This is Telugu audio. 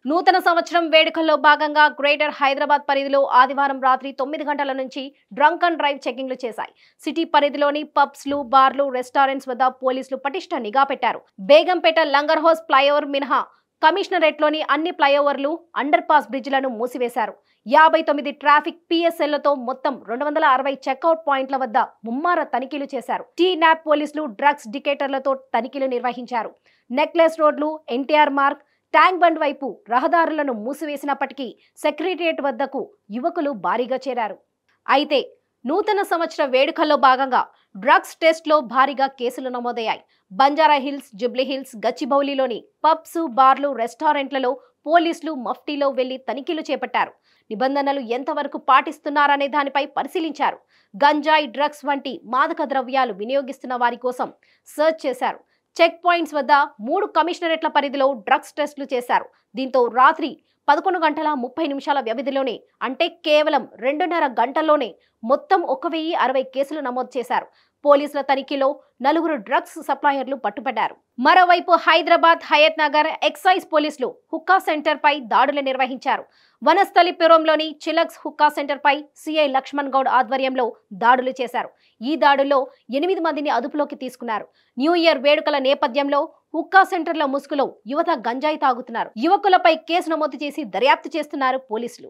నూతన సంవత్సరం వేడుకల్లో భాగంగా గ్రేటర్ హైదరాబాద్ పరిధిలో ఆదివారం రాత్రి 9 గంటల నుంచి డ్రంక్ అండ్ డ్రైవ్ చెకింగ్లు చేశాయి. సిటీ పరిధిలోని పబ్స్లు, బార్లు, రెస్టారెంట్స్ వద్ద పోలీసులు పటిష్ట నిఘా పెట్టారు. బేగంపేట లంగర్ హౌస్ ఫ్లైఓవర్ మినహా కమిషనరేట్లోని అన్ని ఫ్లైఓవర్లు, అండర్ పాస్ బ్రిడ్జిలను మూసివేశారు. 59 ట్రాఫిక్ పిఎస్ఎల్లతో మొత్తం 260 చెక్అవుట్ పాయింట్ల వద్ద ముమ్మార తనిఖీలు చేశారు. టీ-న్యాప్ పోలీసులు డ్రగ్స్ డికేటర్లతో తనిఖీలు నిర్వహించారు. నెక్లెస్ రోడ్లు, ఎన్టీఆర్ మార్గ్, ట్యాంక్ బండ్ వైపు రహదారులను మూసివేసినప్పటికీ సెక్రటేరియట్ వద్దకు యువకులు భారీగా చేరారు. అయితే నూతన సంవత్సర వేడుకల్లో భాగంగా డ్రగ్స్ టెస్ట్లో భారీగా కేసులు నమోదయ్యాయి. బంజారా హిల్స్, జుబ్లీ హిల్స్, గచ్చిబౌలిలోని పబ్స్, బార్లు, రెస్టారెంట్లలో పోలీసులు మఫ్టీలో వెళ్లి తనిఖీలు చేపట్టారు. నిబంధనలు ఎంతవరకు పాటిస్తున్నారనే దానిపై పరిశీలించారు. గంజాయి, డ్రగ్స్ వంటి మాదక ద్రవ్యాలు వినియోగిస్తున్న వారి కోసం సర్చ్ చేశారు. చెక్ పాయింట్స్ వద్ద 3 కమిషనరేట్ల పరిధిలో డ్రగ్స్ టెస్టులు చేశారు. దీంతో రాత్రి 11 గంటల 30 నిమిషాల వ్యవధిలోనే, అంటే కేవలం 2.5 గంటల్లోనే మొత్తం 1060 కేసులు నమోదు చేశారు. పోలీసుల తనిఖీలో 4 డ్రగ్స్ సప్లయర్లు పట్టుబడ్డారు. మరోవైపు హైదరాబాద్ హయత్ నగర్ ఎక్సైజ్ పోలీసులు హుక్కా సెంటర్ పై దాడులు నిర్వహించారు. వనస్థలిపురంలోని చిలక్స్ హుక్కా సెంటర్ పై సిఐ లక్ష్మణ్ గౌడ్ ఆధ్వర్యంలో దాడులు చేశారు. ఈ దాడుల్లో 8 మందిని అదుపులోకి తీసుకున్నారు. న్యూ ఇయర్ వేడుకల నేపథ్యంలో హుక్కా సెంటర్ల ముసుగులో యువత గంజాయి తాగుతున్నారు. యువకులపై కేసు నమోదు చేసి దర్యాప్తు చేస్తున్నారు పోలీసులు.